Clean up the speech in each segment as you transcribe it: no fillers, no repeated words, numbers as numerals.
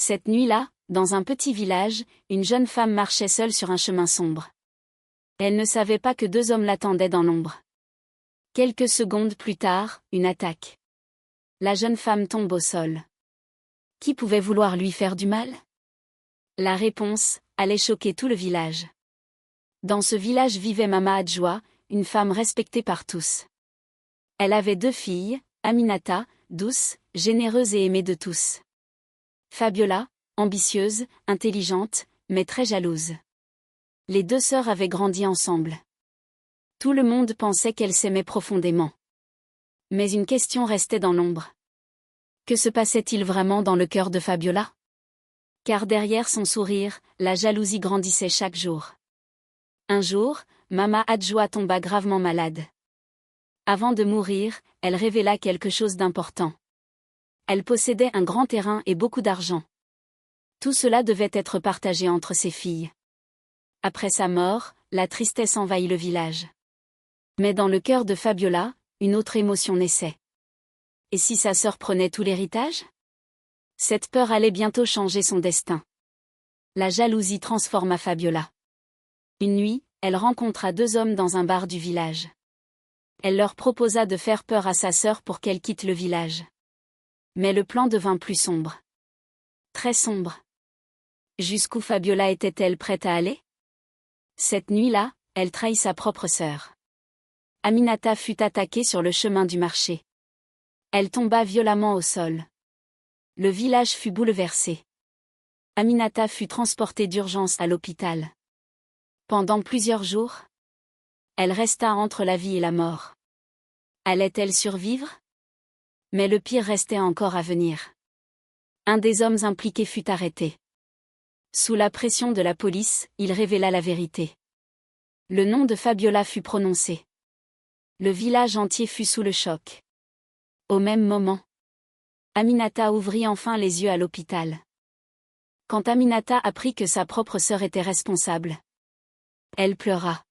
Cette nuit-là, dans un petit village, une jeune femme marchait seule sur un chemin sombre. Elle ne savait pas que deux hommes l'attendaient dans l'ombre. Quelques secondes plus tard, une attaque. La jeune femme tombe au sol. Qui pouvait vouloir lui faire du mal? La réponse allait choquer tout le village. Dans ce village vivait Mama Adjoa, une femme respectée par tous. Elle avait deux filles, Aminata, douce, généreuse et aimée de tous. Fabiola, ambitieuse, intelligente, mais très jalouse. Les deux sœurs avaient grandi ensemble. Tout le monde pensait qu'elles s'aimaient profondément. Mais une question restait dans l'ombre. Que se passait-il vraiment dans le cœur de Fabiola? Car derrière son sourire, la jalousie grandissait chaque jour. Un jour, Mama Adjoa tomba gravement malade. Avant de mourir, elle révéla quelque chose d'important. Elle possédait un grand terrain et beaucoup d'argent. Tout cela devait être partagé entre ses filles. Après sa mort, la tristesse envahit le village. Mais dans le cœur de Fabiola, une autre émotion naissait. Et si sa sœur prenait tout l'héritage? Cette peur allait bientôt changer son destin. La jalousie transforma Fabiola. Une nuit, elle rencontra deux hommes dans un bar du village. Elle leur proposa de faire peur à sa sœur pour qu'elle quitte le village. Mais le plan devint plus sombre. Très sombre. Jusqu'où Fabiola était-elle prête à aller? Cette nuit-là, elle trahit sa propre sœur. Aminata fut attaquée sur le chemin du marché. Elle tomba violemment au sol. Le village fut bouleversé. Aminata fut transportée d'urgence à l'hôpital. Pendant plusieurs jours, elle resta entre la vie et la mort. Allait-elle survivre? Mais le pire restait encore à venir. Un des hommes impliqués fut arrêté. Sous la pression de la police, il révéla la vérité. Le nom de Fabiola fut prononcé. Le village entier fut sous le choc. Au même moment, Aminata ouvrit enfin les yeux à l'hôpital. Quand Aminata apprit que sa propre sœur était responsable, elle pleura.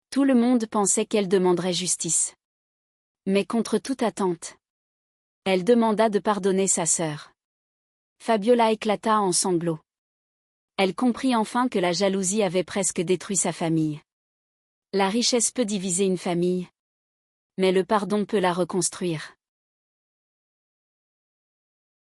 Tout le monde pensait qu'elle demanderait justice. Mais contre toute attente, elle demanda de pardonner sa sœur. Fabiola éclata en sanglots. Elle comprit enfin que la jalousie avait presque détruit sa famille. La richesse peut diviser une famille, mais le pardon peut la reconstruire.